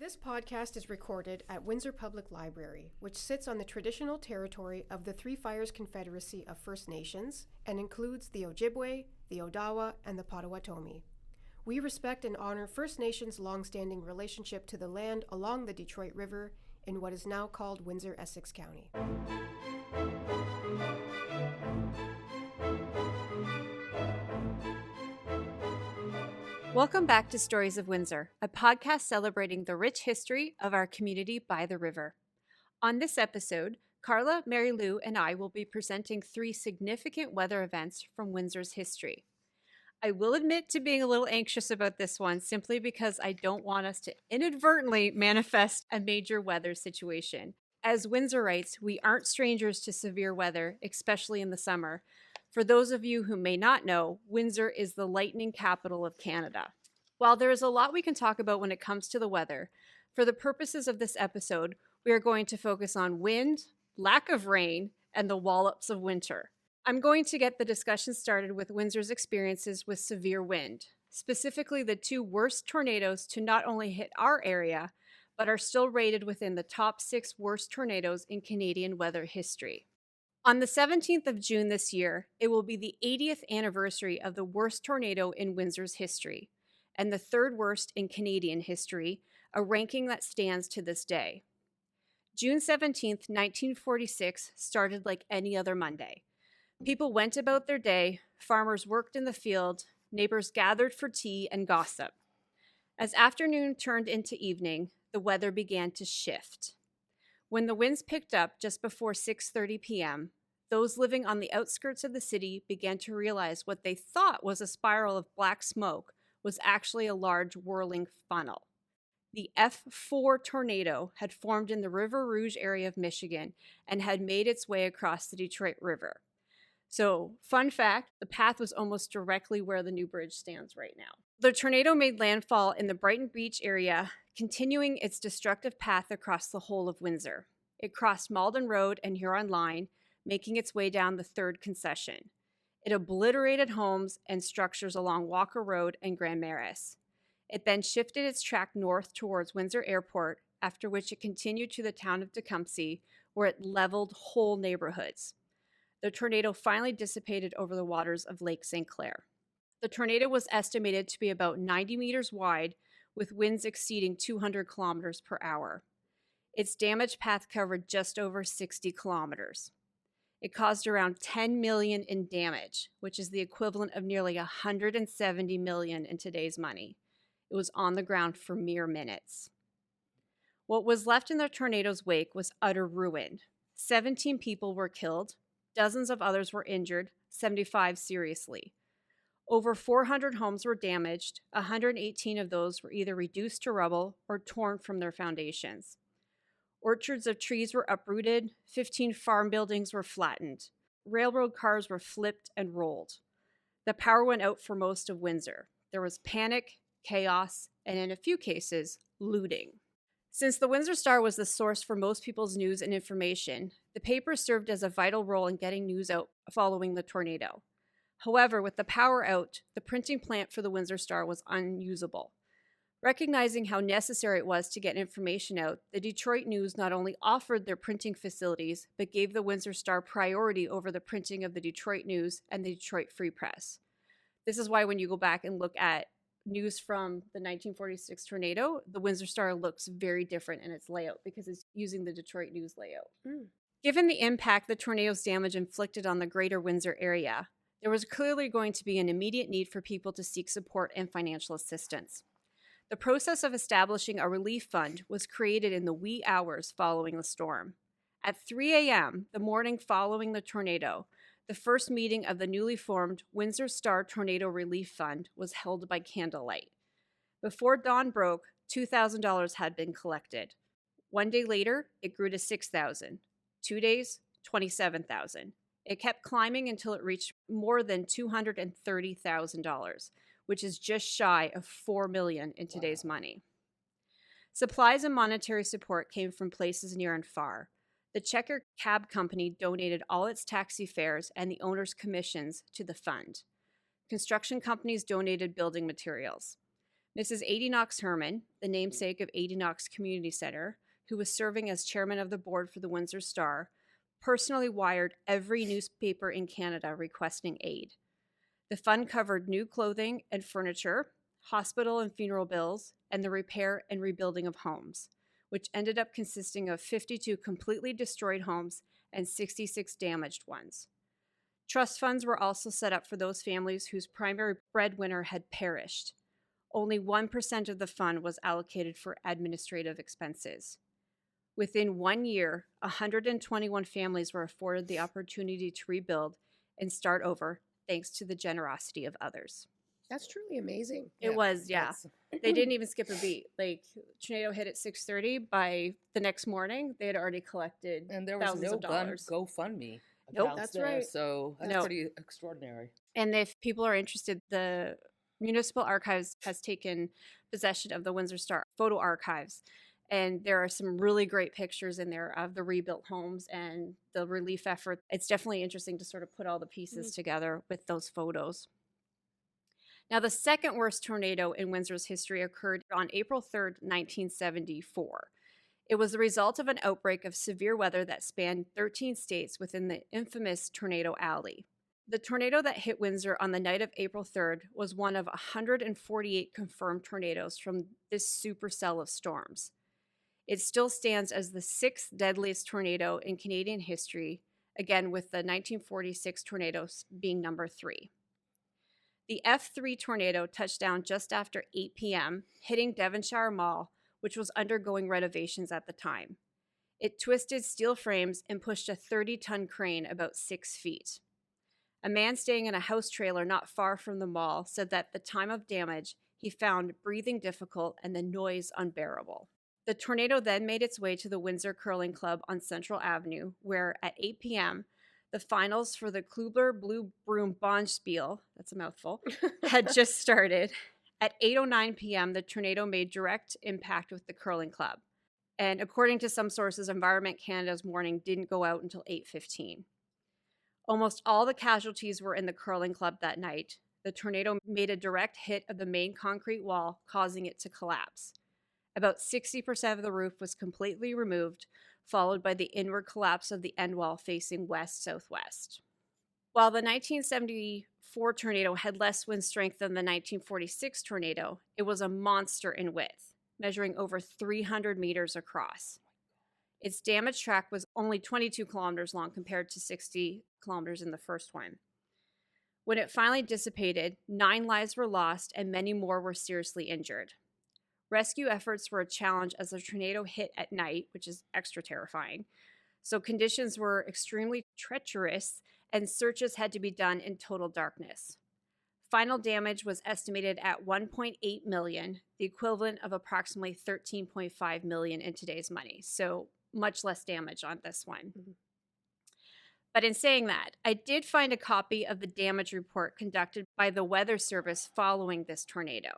This podcast is recorded at Windsor Public Library, which sits on the traditional territory of the Three Fires Confederacy of First Nations and includes the Ojibwe, the Odawa, and the Potawatomi. We respect and honor First Nations' long-standing relationship to the land along the Detroit River in what is now called Windsor, Essex County. Welcome back to Stories of Windsor, a podcast celebrating the rich history of our community by the river. On this episode, Carla, Mary Lou, and I will be presenting 3 significant weather events from Windsor's history. I will admit to being a little anxious about this one simply because I don't want us to inadvertently manifest a major weather situation. As Windsorites, we aren't strangers to severe weather, especially in the summer. For those of you who may not know, Windsor is the lightning capital of Canada. While there is a lot we can talk about when it comes to the weather, for the purposes of this episode, we are going to focus on wind, lack of rain, and the wallops of winter. I'm going to get the discussion started with Windsor's experiences with severe wind, specifically the 2 worst tornadoes to not only hit our area, but are still rated within the top 6 worst tornadoes in Canadian weather history. On the 17th of June this year, it will be the 80th anniversary of the worst tornado in Windsor's history, and the 3rd worst in Canadian history, a ranking that stands to this day. June 17th, 1946 started like any other Monday. People went about their day, farmers worked in the field, neighbors gathered for tea and gossip. As afternoon turned into evening, the weather began to shift. When the winds picked up just before 6:30 p.m., those living on the outskirts of the city began to realize what they thought was a spiral of black smoke was actually a large whirling funnel. The F4 tornado had formed in the River Rouge area of Michigan and had made its way across the Detroit River. So, fun fact, the path was almost directly where the new bridge stands right now. The tornado made landfall in the Brighton Beach area, continuing its destructive path across the whole of Windsor. It crossed Malden Road and Huron Line, making its way down the 3rd concession. It obliterated homes and structures along Walker Road and Grand Marais. It then shifted its track north towards Windsor Airport, after which it continued to the town of Tecumseh, where it leveled whole neighborhoods. The tornado finally dissipated over the waters of Lake St. Clair. The tornado was estimated to be about 90 meters wide, with winds exceeding 200 kilometers per hour. Its damage path covered just over 60 kilometers. It caused around $10 million in damage, which is the equivalent of nearly $170 million in today's money. It was on the ground for mere minutes. What was left in the tornado's wake was utter ruin. 17 people were killed. Dozens of others were injured, 75 seriously. Over 400 homes were damaged. 118 of those were either reduced to rubble or torn from their foundations. Orchards of trees were uprooted. 15 farm buildings were flattened. Railroad cars were flipped and rolled. The power went out for most of Windsor. There was panic, chaos, and in a few cases, looting. Since the Windsor Star was the source for most people's news and information, the paper served as a vital role in getting news out following the tornado. However, with the power out, the printing plant for the Windsor Star was unusable. Recognizing how necessary it was to get information out, the Detroit News not only offered their printing facilities, but gave the Windsor Star priority over the printing of the Detroit News and the Detroit Free Press. This is why when you go back and look at news from the 1946 tornado, the Windsor Star looks very different in its layout because it's using the Detroit News layout. Given the impact the tornado's damage inflicted on the greater Windsor area, there was clearly going to be an immediate need for people to seek support and financial assistance. The process of establishing a relief fund was created in the wee hours following the storm. At 3 a.m., the morning following the tornado, the first meeting of the newly formed Windsor Star Tornado Relief Fund was held by candlelight. Before dawn broke, $2,000 had been collected. 1 day later, it grew to $6,000. 2 days, $27,000. It kept climbing until it reached more than $230,000, which is just shy of $4 million in today's money. Supplies and monetary support came from places near and far. The Checker Cab Company donated all its taxi fares and the owner's commissions to the fund. Construction companies donated building materials. Mrs. Adie Knox Herman, the namesake of Adie Knox Community Center, who was serving as chairman of the board for the Windsor Star, personally wired every newspaper in Canada requesting aid. The fund covered new clothing and furniture, hospital and funeral bills, and the repair and rebuilding of homes, which ended up consisting of 52 completely destroyed homes and 66 damaged ones. Trust funds were also set up for those families whose primary breadwinner had perished. Only 1% of the fund was allocated for administrative expenses. Within 1 year, 121 families were afforded the opportunity to rebuild and start over thanks to the generosity of others. That's truly amazing. It was, yeah. They didn't even skip a beat. Like, tornado hit at 6:30. By the next morning, they had already collected And there was thousands no of dollars. GoFundMe Nope. accounts That's there, right. so that's No. pretty extraordinary. And if people are interested, the Municipal Archives has taken possession of the Windsor Star photo archives. And there are some really great pictures in there of the rebuilt homes and the relief effort. It's definitely interesting to sort of put all the pieces together with those photos. Now, the second worst tornado in Windsor's history occurred on April 3rd, 1974. It was the result of an outbreak of severe weather that spanned 13 states within the infamous Tornado Alley. The tornado that hit Windsor on the night of April 3rd was one of 148 confirmed tornadoes from this supercell of storms. It still stands as the sixth deadliest tornado in Canadian history, again with the 1946 tornado being number 3. The F3 tornado touched down just after 8 p.m., hitting Devonshire Mall, which was undergoing renovations at the time. It twisted steel frames and pushed a 30-ton crane about 6 feet. A man staying in a house trailer not far from the mall said that at the time of damage, he found breathing difficult and the noise unbearable. The tornado then made its way to the Windsor Curling Club on Central Avenue, where at 8 p.m., the finals for the Klubler Blue Broom Bonspiel, that's a mouthful, had just started. At 8:09 p.m., the tornado made direct impact with the curling club. And according to some sources, Environment Canada's warning didn't go out until 8:15. Almost all the casualties were in the curling club that night. The tornado made a direct hit of the main concrete wall, causing it to collapse. About 60% of the roof was completely removed, followed by the inward collapse of the end wall facing west-southwest. While the 1974 tornado had less wind strength than the 1946 tornado, it was a monster in width, measuring over 300 meters across. Its damage track was only 22 kilometers long compared to 60 kilometers in the first one. When it finally dissipated, 9 lives were lost and many more were seriously injured. Rescue efforts were a challenge as the tornado hit at night, which is extra terrifying. So conditions were extremely treacherous and searches had to be done in total darkness. Final damage was estimated at $1.8 million, the equivalent of approximately $13.5 million in today's money. So much less damage on this one. Mm-hmm. But in saying that, I did find a copy of the damage report conducted by the Weather Service following this tornado.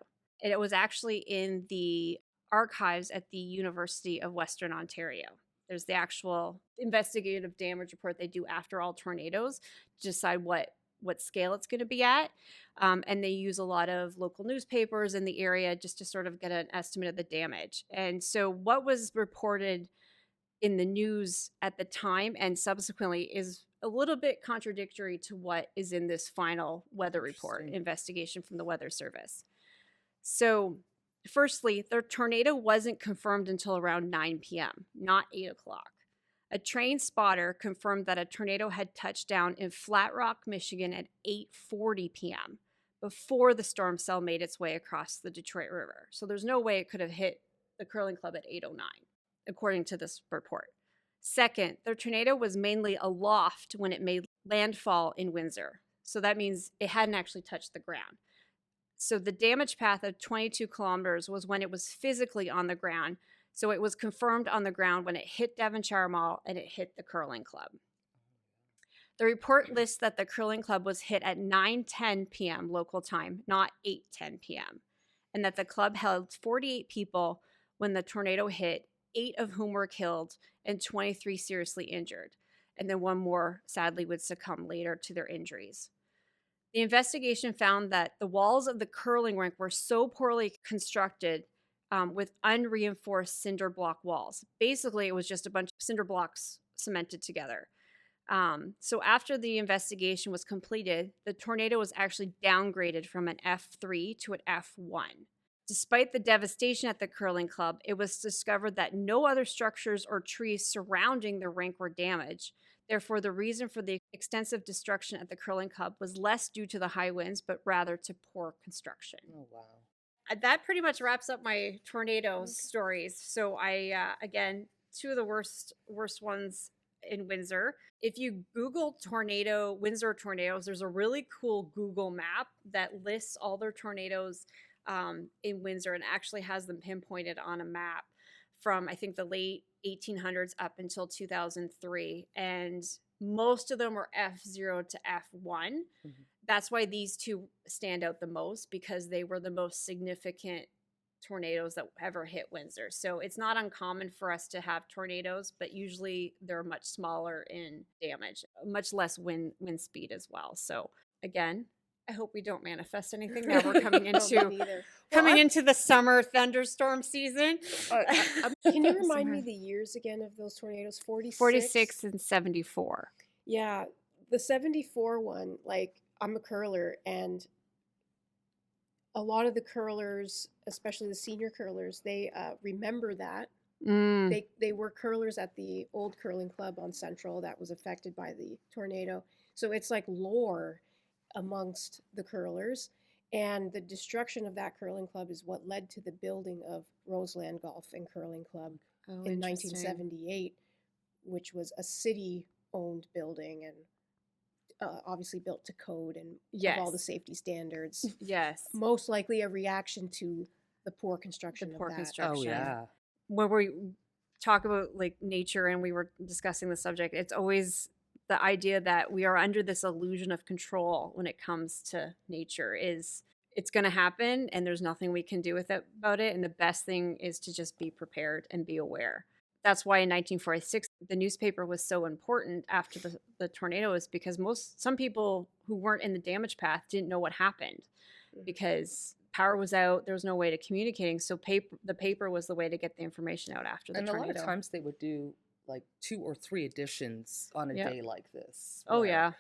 And it was actually in the archives at the University of Western Ontario. There's the actual investigative damage report they do after all tornadoes to decide what scale it's going to be at. And they use a lot of local newspapers in the area just to sort of get an estimate of the damage. And so what was reported in the news at the time and subsequently is a little bit contradictory to what is in this final weather report investigation from the Weather Service. So, firstly, the tornado wasn't confirmed until around 9 p.m., not 8 o'clock. A train spotter confirmed that a tornado had touched down in Flat Rock, Michigan at 8:40 p.m. before the storm cell made its way across the Detroit River. So there's no way it could have hit the curling club at 8:09, according to this report. Second, the tornado was mainly aloft when it made landfall in Windsor. So that means it hadn't actually touched the ground. So the damage path of 22 kilometers was when it was physically on the ground. So it was confirmed on the ground when it hit Devonshire Mall and it hit the curling club. The report lists that the curling club was hit at 9:10 p.m. local time, not 8:10 p.m., and that the club held 48 people when the tornado hit, 8 of whom were killed and 23 seriously injured. And then one more, sadly, would succumb later to their injuries. The investigation found that the walls of the curling rink were so poorly constructed with unreinforced cinder block walls. Basically, it was just a bunch of cinder blocks cemented together. So after the investigation was completed, the tornado was actually downgraded from an F3 to an F1. Despite the devastation at the curling club, it was discovered that no other structures or trees surrounding the rink were damaged. Therefore, the reason for the extensive destruction at the curling club was less due to the high winds, but rather to poor construction. Oh, wow. That pretty much wraps up my tornado stories. So again, two of the worst ones in Windsor. If you Google Windsor tornadoes, there's a really cool Google map that lists all their tornadoes in Windsor and actually has them pinpointed on a map from, I think, the late 1800s up until 2003. And most of them were F0 to F1. Mm-hmm. That's why these two stand out the most, because they were the most significant tornadoes that ever hit Windsor. So it's not uncommon for us to have tornadoes, but usually they're much smaller in damage, much less wind speed as well. So again, I hope we don't manifest anything. Now we're coming into the summer thunderstorm season. Can you remind me the years again of those tornadoes? 46 and 74. Yeah, the 74 one, like, I'm a curler, and a lot of the curlers, especially the senior curlers, they remember that. They were curlers at the old curling club on Central that was affected by the tornado. So it's like lore amongst the curlers. And the destruction of that curling club is what led to the building of Roseland Golf and Curling Club in 1978, which was a city-owned building and obviously built to code and of all the safety standards. Yes. Most likely a reaction to the poor construction of that. Oh, yeah. When we talk about like nature and we were discussing the subject, it's always the idea that we are under this illusion of control when it comes to nature. It's going to happen and there's nothing we can do about it. And the best thing is to just be prepared and be aware. That's why in 1946, the newspaper was so important after the tornado, is because some people who weren't in the damage path didn't know what happened because power was out. There was no way to communicating. So the paper was the way to get the information out after the tornado. And a lot of times they would do like 2 or 3 editions on a day like this. Oh, yeah.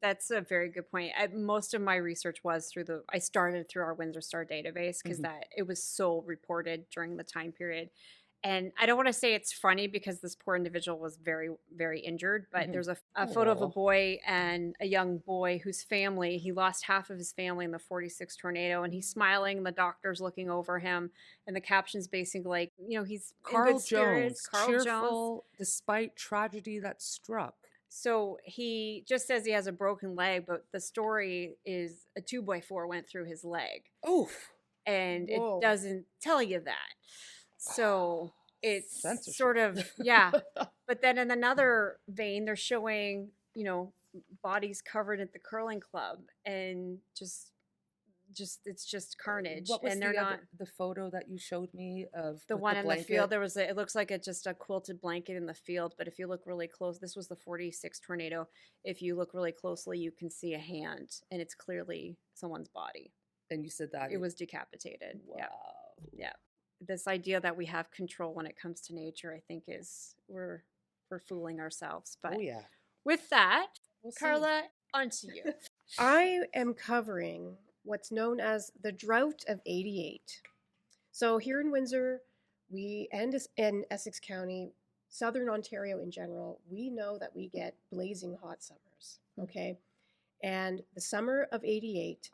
That's a very good point. Most of my research was I started through our Windsor Star database because it was so reported during the time period. And I don't want to say it's funny because this poor individual was very, very injured, but there's a photo of a boy and a young boy whose family, he lost half of his family in the 46 tornado, and he's smiling, the doctor's looking over him, and the caption's basically like, he's Carl in good spirits. Jones, cheerful despite tragedy that struck. So he just says he has a broken leg, but the story is a 2x4 went through his leg. Oof. And it doesn't tell you that. So it's censorship. Sort of, yeah. But then in another vein, they're showing, bodies covered at the curling club and just it's just carnage. What was and they're the photo that you showed me of the one in blanket? the field? It looks like just a quilted blanket in the field. But if you look really close, this was the 46 tornado. If you look really closely, you can see a hand, and it's clearly someone's body. And you said that it was decapitated. Wow. Yeah. This idea that we have control when it comes to nature, I think we're fooling ourselves. But with that, Carla, onto you. I am covering what's known as the drought of '88. So here in Windsor, and in Essex County, Southern Ontario in general, we know that we get blazing hot summers, okay? And the summer of '88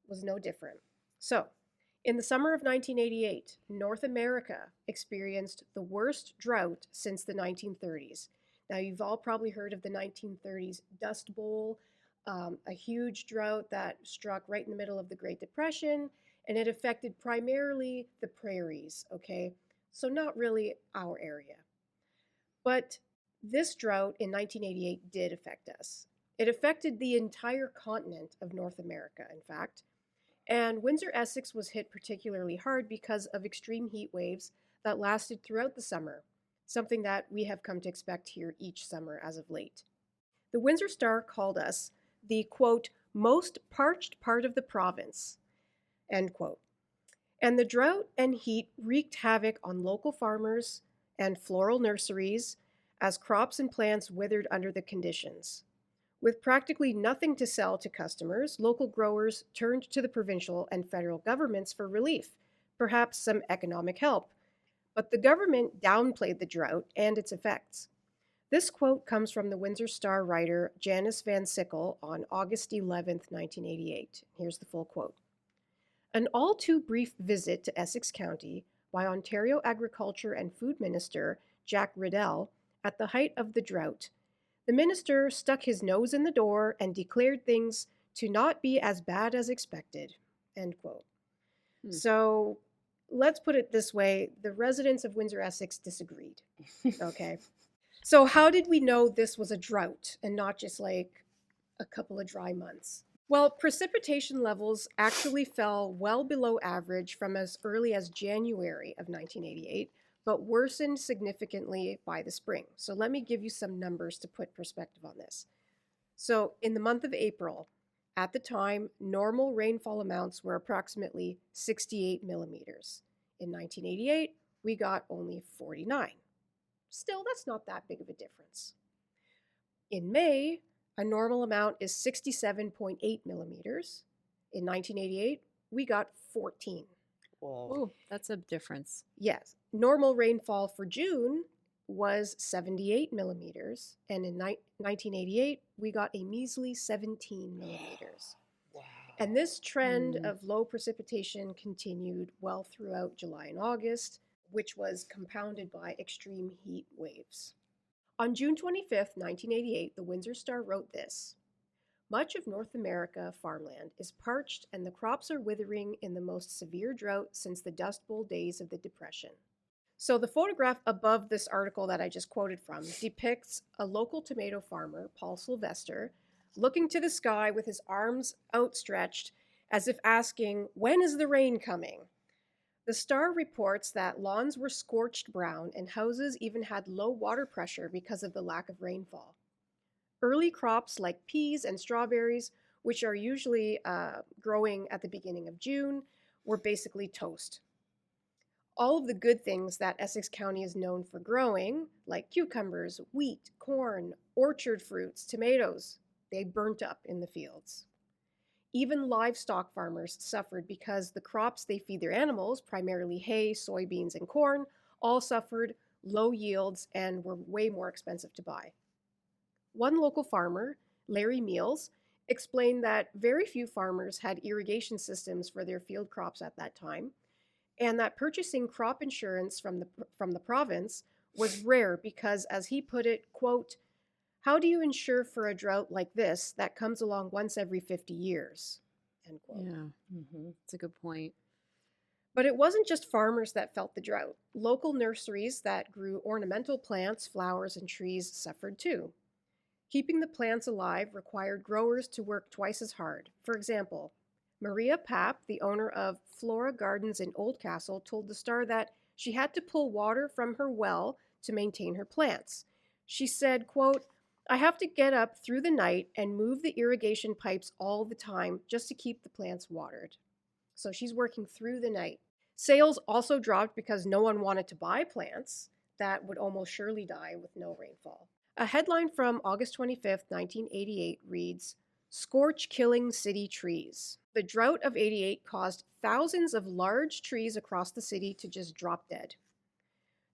was no different. So in the summer of 1988, North America experienced the worst drought since the 1930s. Now, you've all probably heard of the 1930s Dust Bowl, a huge drought that struck right in the middle of the Great Depression, and it affected primarily the prairies, okay? So not really our area. But this drought in 1988 did affect us. It affected the entire continent of North America, in fact. And Windsor, Essex was hit particularly hard because of extreme heat waves that lasted throughout the summer, something that we have come to expect here each summer as of late. The Windsor Star called us the, quote, most parched part of the province, end quote. And the drought and heat wreaked havoc on local farmers and floral nurseries as crops and plants withered under the conditions. With practically nothing to sell to customers, local growers turned to the provincial and federal governments for relief, perhaps some economic help. But the government downplayed the drought and its effects. This quote comes from the Windsor Star writer Janice Van Sickle on August 11, 1988. Here's the full quote. An all too brief visit to Essex County by Ontario Agriculture and Food Minister Jack Riddell at the height of the drought. The minister stuck his nose in the door and declared things to not be as bad as expected, end quote. So let's put it this way. The residents of Windsor, Essex disagreed, okay? So how did we know this was a drought and not just like a couple of dry months? Well, precipitation levels actually fell well below average from as early as January of 1988, but worsened significantly by the spring. So let me give you some numbers to put perspective on this. So in the month of April, at the time, normal rainfall amounts were approximately 68 millimeters. In 1988, we got only 49. Still, that's not that big of a difference. In May, a normal amount is 67.8 millimeters. In 1988, we got 14. Whoa. Oh, that's a difference. Yes. Normal rainfall for June was 78 millimeters. And in 1988, we got a measly 17 millimeters. Wow. And this trend of low precipitation continued well throughout July and August, which was compounded by extreme heat waves. On June 25th, 1988, the Windsor Star wrote this: much of North America farmland is parched and the crops are withering in the most severe drought since the Dust Bowl days of the Depression. So the photograph above this article that I just quoted from depicts a local tomato farmer, Paul Sylvester, looking to the sky with his arms outstretched as if asking, when is the rain coming? The Star reports that lawns were scorched brown and houses even had low water pressure because of the lack of rainfall. Early crops like peas and strawberries, which are usually growing at the beginning of June, were basically toast. All of the good things that Essex County is known for growing, like cucumbers, wheat, corn, orchard fruits, tomatoes, they burnt up in the fields. Even livestock farmers suffered because the crops they feed their animals, primarily hay, soybeans, and corn, all suffered low yields and were way more expensive to buy. One local farmer, Larry Meals, explained that very few farmers had irrigation systems for their field crops at that time, and that purchasing crop insurance from the province was rare because, as he put it, quote, how do you insure for a drought like this that comes along once every 50 years? End quote. Yeah, that's a good point. But it wasn't just farmers that felt the drought. Local nurseries that grew ornamental plants, flowers, and trees suffered too. Keeping the plants alive required growers to work twice as hard. For example, Maria Papp, the owner of Flora Gardens in Oldcastle, told the Star that she had to pull water from her well to maintain her plants. She said, quote, I have to get up through the night and move the irrigation pipes all the time just to keep the plants watered. So she's working through the night. Sales also dropped because no one wanted to buy plants that would almost surely die with no rainfall. A headline from August 25th, 1988 reads, Scorch killing city trees. The drought of 88 caused thousands of large trees across the city to just drop dead.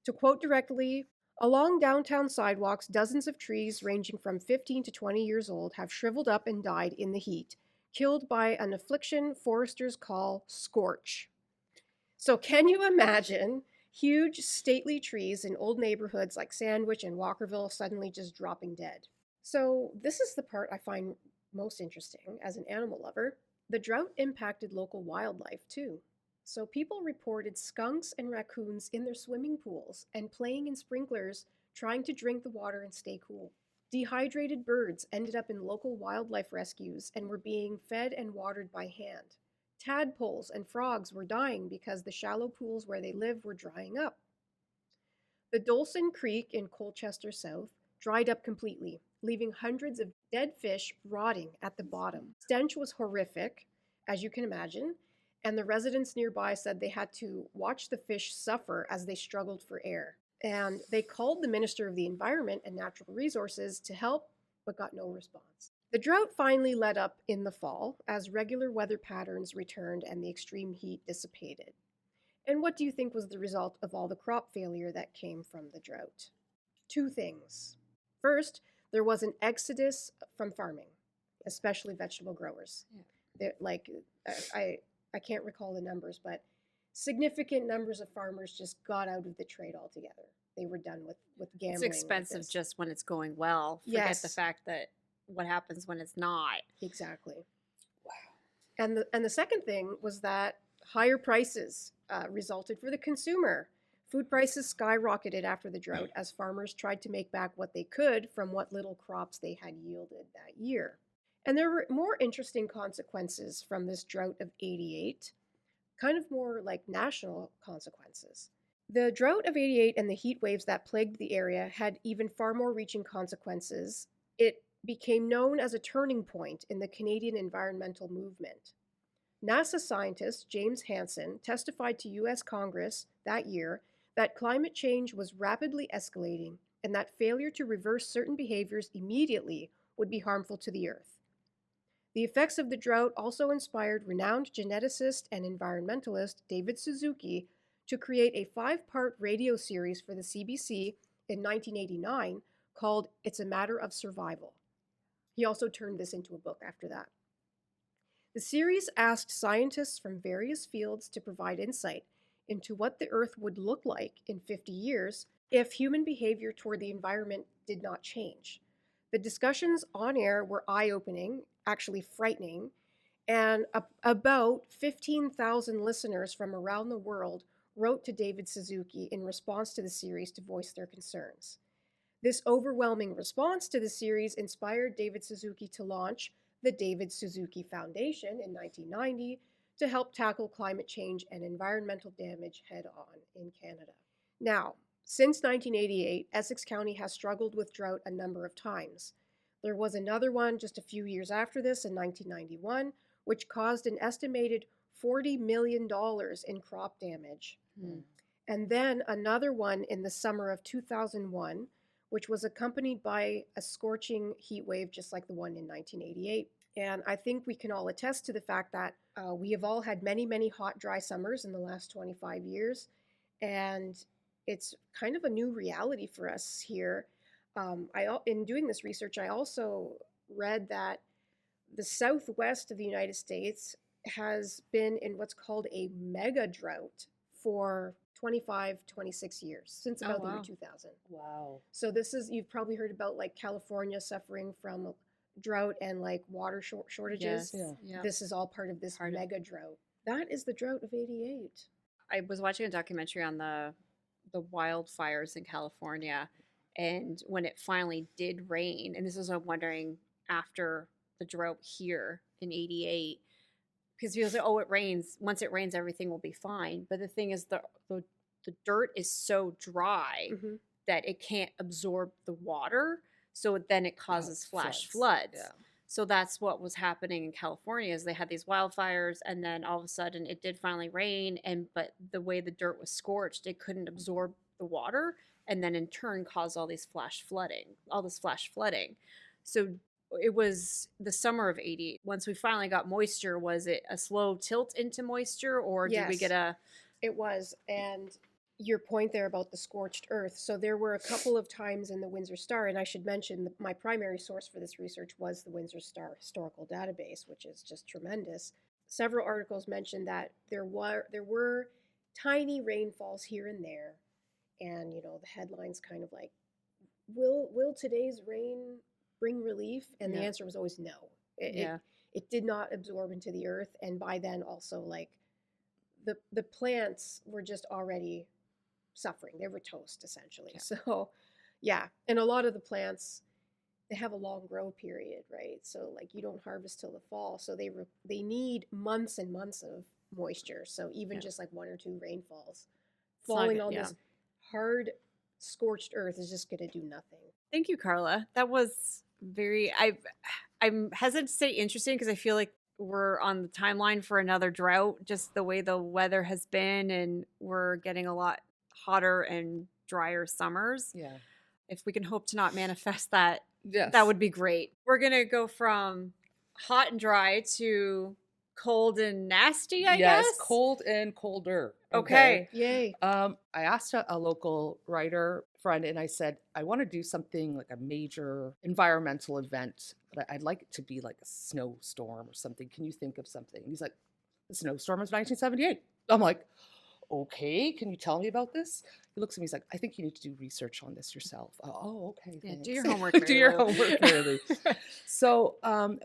To quote directly, along downtown sidewalks, dozens of trees ranging from 15 to 20 years old have shriveled up and died in the heat, killed by an affliction foresters call scorch. So can you imagine huge, stately trees in old neighborhoods like Sandwich and Walkerville suddenly just dropping dead? So this is the part I find most interesting as an animal lover. The drought impacted local wildlife too. So people reported skunks and raccoons in their swimming pools and playing in sprinklers, trying to drink the water and stay cool. Dehydrated birds ended up in local wildlife rescues and were being fed and watered by hand. Tadpoles and frogs were dying because the shallow pools where they live were drying up. The Dolson Creek in Colchester South dried up completely, leaving hundreds of dead fish rotting at the bottom. Stench was horrific, as you can imagine, and the residents nearby said they had to watch the fish suffer as they struggled for air. And they called the Minister of the Environment and Natural Resources to help, but got no response. The drought finally let up in the fall as regular weather patterns returned and the extreme heat dissipated. And what do you think was the result of all the crop failure that came from the drought? Two things. First, there was an exodus from farming, especially vegetable growers. I can't recall the numbers, but significant numbers of farmers just got out of the trade altogether. They were done with gambling. It's expensive just when it's going well. Forget the fact that what happens when it's not. Exactly. Wow. And the second thing was that higher prices resulted for the consumer. Food prices skyrocketed after the drought as farmers tried to make back what they could from what little crops they had yielded that year. And there were more interesting consequences from this drought of 88, kind of more like national consequences. The drought of 88 and the heat waves that plagued the area had even far more reaching consequences. It became known as a turning point in the Canadian environmental movement. NASA scientist James Hansen testified to U.S. Congress that year that climate change was rapidly escalating and that failure to reverse certain behaviors immediately would be harmful to the Earth. The effects of the drought also inspired renowned geneticist and environmentalist David Suzuki to create a 5-part radio series for the CBC in 1989 called It's a Matter of Survival. He also turned this into a book after that. The series asked scientists from various fields to provide insight into what the Earth would look like in 50 years if human behavior toward the environment did not change. The discussions on air were eye-opening, actually frightening, and about 15,000 listeners from around the world wrote to David Suzuki in response to the series to voice their concerns. This overwhelming response to the series inspired David Suzuki to launch the David Suzuki Foundation in 1990 to help tackle climate change and environmental damage head-on in Canada. Now, since 1988, Essex County has struggled with drought a number of times. There was another one just a few years after this in 1991, which caused an estimated $40 million in crop damage. And then another one in the summer of 2001, which was accompanied by a scorching heat wave just like the one in 1988. And I think we can all attest to the fact that we have all had many, many hot, dry summers in the last 25 years. And it's kind of a new reality for us here. In doing this research, I also read that the southwest of the United States has been in what's called a mega drought for 25, 26 years, since about the year 2000. Wow. So this is, you've probably heard about like California suffering from drought and like water shortages. Yes. Yeah. This is all part of this mega drought. That is the drought of 88. I was watching a documentary on the wildfires in California, and when it finally did rain, and this is what I'm wondering after the drought here in 88, because people say, oh, it rains. Once it rains, everything will be fine. But the thing is, the dirt is so dry that it can't absorb the water. So then it causes flash floods. Yeah. So that's what was happening in California is they had these wildfires, and then all of a sudden it did finally rain, but the way the dirt was scorched, it couldn't absorb the water, and then in turn caused all this flash flooding. So it was the summer of 88. Once we finally got moisture, was it a slow tilt into moisture, or did we get a... It was, and your point there about the scorched earth. So there were a couple of times in the Windsor Star, and I should mention my primary source for this research was the Windsor Star Historical Database, which is just tremendous. Several articles mentioned that there were tiny rainfalls here and there, and the headlines kind of like, will today's rain bring relief? And the answer was always no. It did not absorb into the earth, and by then also like the plants were just already suffering. They were toast essentially. Yeah. So yeah, and a lot of the plants, they have a long grow period, right? So like you don't harvest till the fall, so they need months and months of moisture. So even just like one or two rainfalls falling on this hard scorched earth is just going to do nothing. Thank you, Carla. That was very. I'm hesitant to say interesting because I feel like we're on the timeline for another drought. Just the way the weather has been, and we're getting a lot hotter and drier summers. Yeah. If we can hope to not manifest that, Yes. that would be great. We're gonna go from hot and dry to cold and nasty, I guess. Yes, cold and colder. Okay. Yay. I asked a local writer friend and I said, I want to do something like a major environmental event, but I'd like it to be like a snowstorm or something. Can you think of something? And he's like, the snowstorm was 1978. I'm like, okay, can you tell me about this? He looks at me, he's like, I think you need to do research on this yourself. Oh, okay. Yeah, Thanks. do your homework. Do your Mary Lou. homework, Mary Lou. So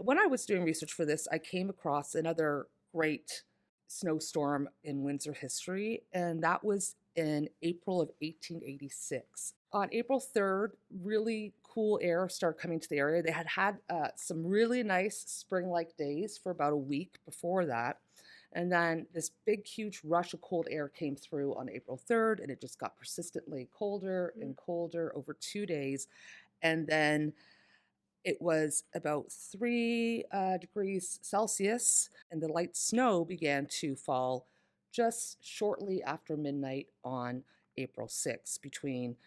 when I was doing research for this, I came across another great snowstorm in Windsor history, and that was in April of 1886. On April 3rd, really cool air started coming to the area. They had some really nice spring-like days for about a week before that. And then this big, huge rush of cold air came through on April 3rd, and it just got persistently colder and colder over 2 days. And then it was about 3 degrees Celsius, and the light snow began to fall just shortly after midnight on April 6th, between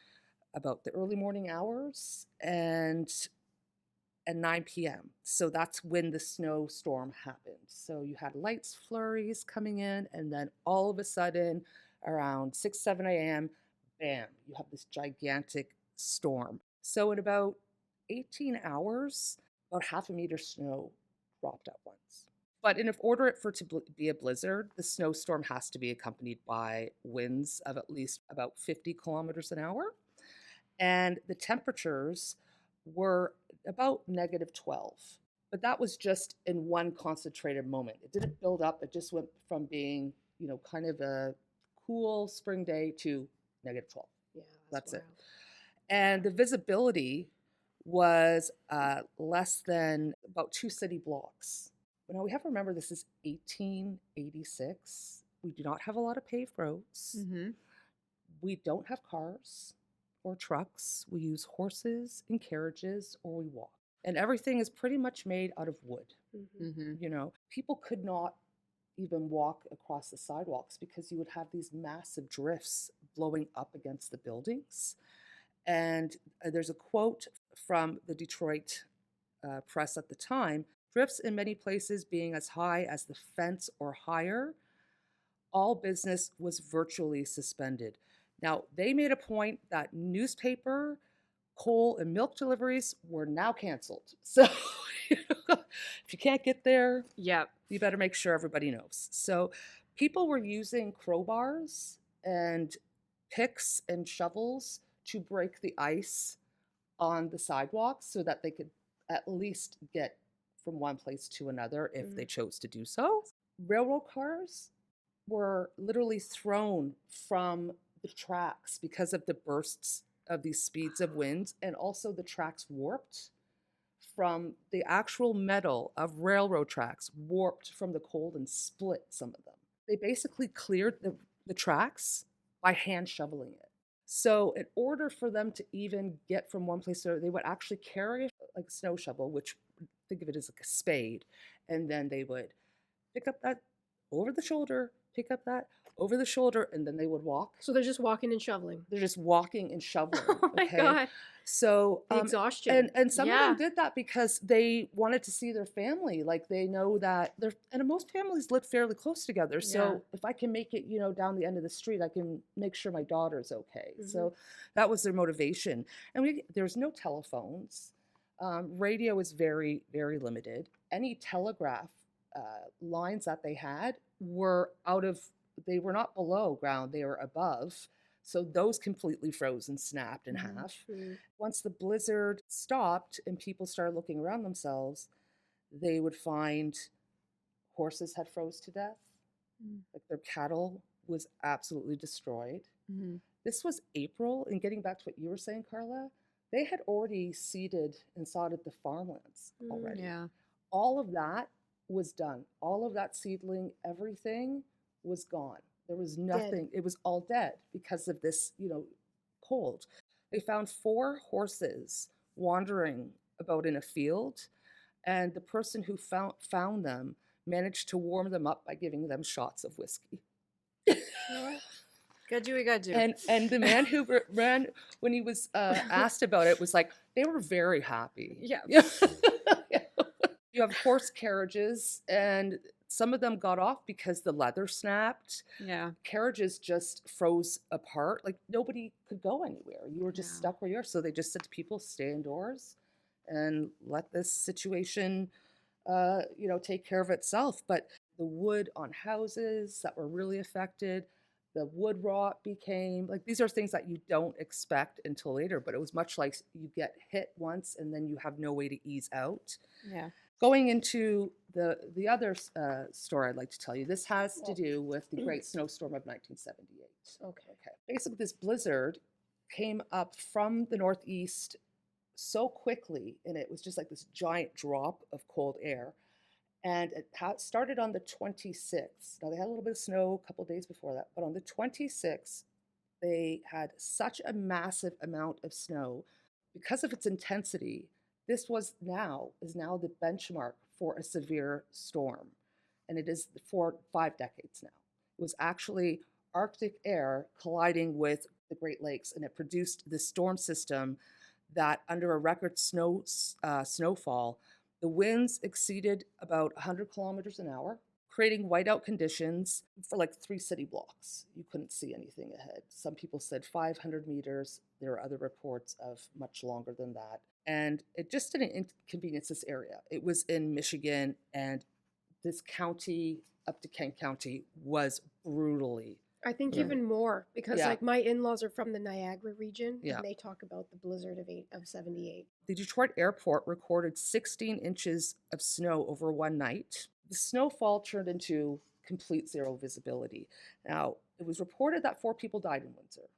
about the early morning hours and 9 p.m. So that's when the snowstorm happened. So you had light flurries coming in, and then all of a sudden, around 6, 7 a.m., bam, you have this gigantic storm. So in about 18 hours, about half a meter snow dropped at once. But in order for it to be a blizzard, the snowstorm has to be accompanied by winds of at least about 50 kilometers an hour. And the temperatures were about -12. But that was just in one concentrated moment. It didn't build up. It just went from being, kind of a cool spring day to -12. Yeah, That's it. wild. And the visibility was less than about 2 city blocks. Now we have to remember this is 1886. We do not have a lot of paved roads. Mm-hmm. We don't have cars or trucks. We use horses and carriages, or we walk. And everything is pretty much made out of wood. Mm-hmm. People could not even walk across the sidewalks because you would have these massive drifts blowing up against the buildings. And there's a quote from the Detroit press at the time: drifts in many places being as high as the fence or higher, all business was virtually suspended. Now, they made a point that newspaper, coal, and milk deliveries were now canceled. So if you can't get there, Yep. you better make sure everybody knows. So people were using crowbars and picks and shovels to break the ice on the sidewalks so that they could at least get from one place to another if they chose to do so. Railroad cars were literally thrown from the tracks because of the bursts of these speeds of wind, and also the tracks warped from the actual metal of railroad tracks, warped from the cold and split some of them. They basically cleared the tracks by hand shoveling it. So in order for them to even get from one place to another, they would actually carry like a snow shovel, which think of it as like a spade, and then they would pick up that over the shoulder, pick up that over the shoulder, and then they would walk. So they're just walking and shoveling. They're just walking and shoveling. Oh my God. So The exhaustion. and some of them did that because they wanted to see their family. Like they know that and most families live fairly close together. So if I can make it, down the end of the street, I can make sure my daughter's okay. So that was their motivation. And there's no telephones. Radio is very, very limited. Any telegraph lines that they had were they were not below ground, they were above. So those completely froze and snapped in half. Once the blizzard stopped and people started looking around themselves, they would find horses had froze to death. Like their cattle was absolutely destroyed. This was April, and getting back to what you were saying, Carla, they had already seeded and sodded the farmlands already. Yeah. All of that was done. All of that seedling, everything was gone. There was nothing. Dead. It was all dead because of this, cold. They found 4 horses wandering about in a field, and the person who found them managed to warm them up by giving them shots of whiskey. Got you, we got you. And the man who ran, when he was asked about it, was like, they were very happy. Yeah. You have horse carriages, and some of them got off because the leather snapped. Yeah. Carriages just froze apart. Like nobody could go anywhere. You were just Yeah. stuck where you are. So they just said to people, stay indoors and let this situation, take care of itself. But the wood on houses that were really affected, the wood rot became like, these are things that you don't expect until later. But it was much like you get hit once and then you have no way to ease out. Yeah. Going into the other story I'd like to tell you, this has to do with the Great Snowstorm of 1978. Okay. Basically, this blizzard came up from the northeast so quickly, and it was just like this giant drop of cold air. And it started on the 26th. Now, they had a little bit of snow a couple of days before that, but on the 26th, they had such a massive amount of snow. Because of its intensity, this is now the benchmark for a severe storm, and it is for 5 decades now. It was actually Arctic air colliding with the Great Lakes, and it produced this storm system that, under a record snowfall, the winds exceeded about 100 kilometers an hour, creating whiteout conditions for like 3 city blocks. You couldn't see anything ahead. Some people said 500 meters. There are other reports of much longer than that. And it just didn't inconvenience this area. It was in Michigan, and this county, up to Kent County, was brutally. I think even more because Yeah. like my in-laws are from the Niagara region Yeah. and they talk about the blizzard of 78. The Detroit airport recorded 16 inches of snow over one night. The snowfall turned into complete zero visibility. Now, it was reported that 4 people died in Windsor,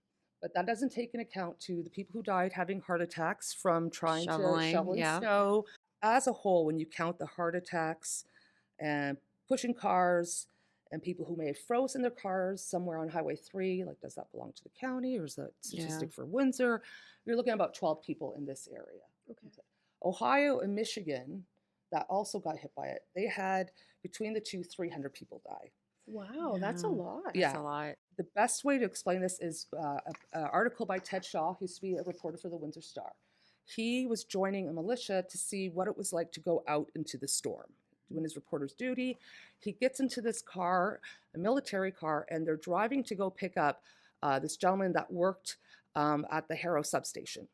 but that doesn't take into account to the people who died having heart attacks from trying to shovel yeah. snow. As a whole, when you count the heart attacks and pushing cars and people who may have frozen their cars somewhere on Highway 3, like, does that belong to the county or is that statistic for Windsor? You're looking at about 12 people in this area. Okay. Ohio and Michigan, that also got hit by it, they had, between the two, 300 people die. Wow, that's a lot. That's a lot. The best way to explain this is an article by Ted Shaw, who used to be a reporter for the Windsor Star. He was joining a militia to see what it was like to go out into the storm, doing his reporter's duty. He gets into this car, a military car, and they're driving to go pick up this gentleman that worked at the Harrow substation,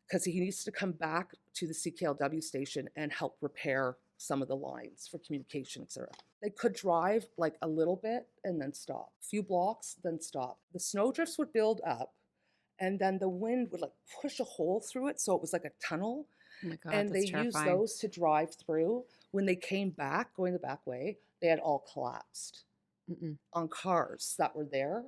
because he needs to come back to the CKLW station and help repair some of the lines for communication, etc. They could drive like a little bit and then stop, a few blocks, then stop. The snowdrifts would build up, and then the wind would like push a hole through it, so it was like a tunnel. Oh my God, and they that's terrifying. used those to drive through. When they came back, going the back way, they had all collapsed on cars that were there,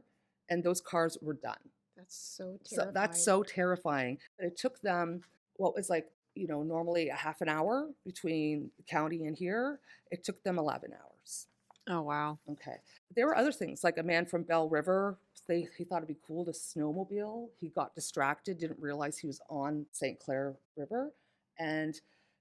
and those cars were done. That's so So terrifying. that's so terrifying. It took them what was like, normally a half an hour between the county and here. It took them 11 hours. Oh, wow. Okay. There were other things, like a man from Bell River. He thought it'd be cool to snowmobile. He got distracted, didn't realize he was on St. Clair River, and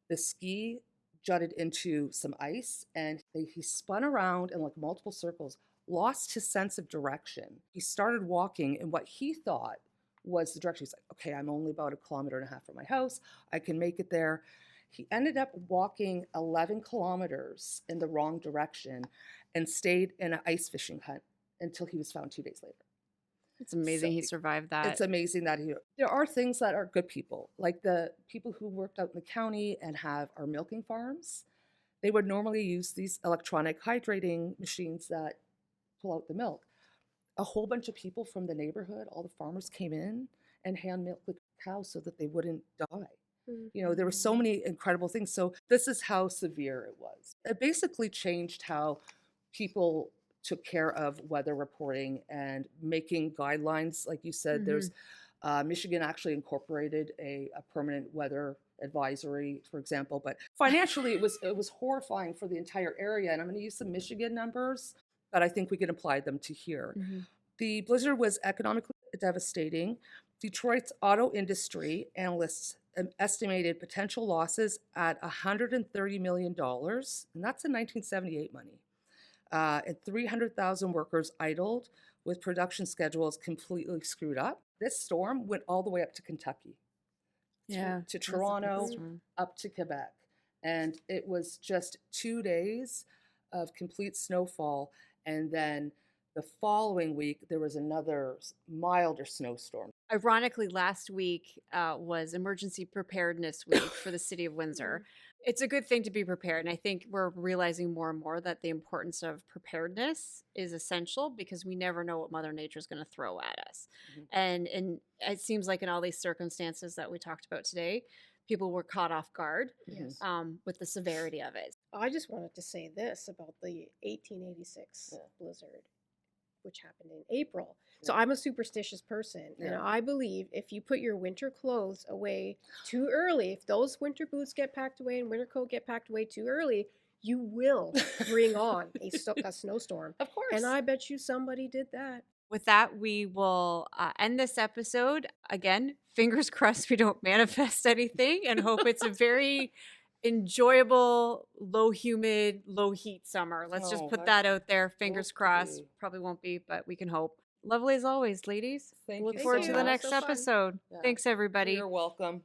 the ski jutted into some ice, and he spun around in like multiple circles, lost his sense of direction. He started walking in what he thought was the direction. He's like, okay, I'm only about 1.5 kilometers from my house. I can make it there. He ended up walking 11 kilometers in the wrong direction and stayed in an ice fishing hut until he was found 2 days later. It's amazing he survived that. It's amazing that there are things that are good people, like the people who worked out in the county and have our milking farms. They would normally use these electronic hydrating machines that pull out the milk. A whole bunch of people from the neighborhood, all the farmers came in and hand milked the cows so that they wouldn't die. There were so many incredible things. So this is how severe it was. It basically changed how people took care of weather reporting and making guidelines. Like you said, there's Michigan actually incorporated a permanent weather advisory, for example. But financially, it was horrifying for the entire area. And I'm going to use some Michigan numbers, but I think we can apply them to here. The blizzard was economically devastating. Detroit's auto industry analysts estimated potential losses at $130 million, and that's in 1978 money. And 300,000 workers idled with production schedules completely screwed up. This storm went all the way up to Kentucky, Yeah. to that's a big Toronto, storm. up to Quebec. And it was just 2 days of complete snowfall. And then the following week, there was another milder snowstorm. Ironically, last week was Emergency Preparedness Week for the city of Windsor. It's a good thing to be prepared. And I think we're realizing more and more that the importance of preparedness is essential because we never know what Mother Nature is going to throw at us. Mhm. And it seems like in all these circumstances that we talked about today, people were caught off guard Yes. with the severity of it. I just wanted to say this about the 1886 Yeah. blizzard, which happened in April. So Yeah. I'm a superstitious person, and Yeah. I believe if you put your winter clothes away too early, if those winter boots get packed away and winter coat get packed away too early, you will bring on a snowstorm. Of course. And I bet you somebody did that. With that, we will end this episode. Again, fingers crossed we don't manifest anything and hope it's a very enjoyable, low humid, low heat summer. Let's just Oh, put I that out there. Fingers hope to crossed. be. Probably won't be, but we can hope. Lovely as always, ladies. Thank Look you forward so to the much. next So fun. episode. Yeah. Thanks, everybody. You're welcome.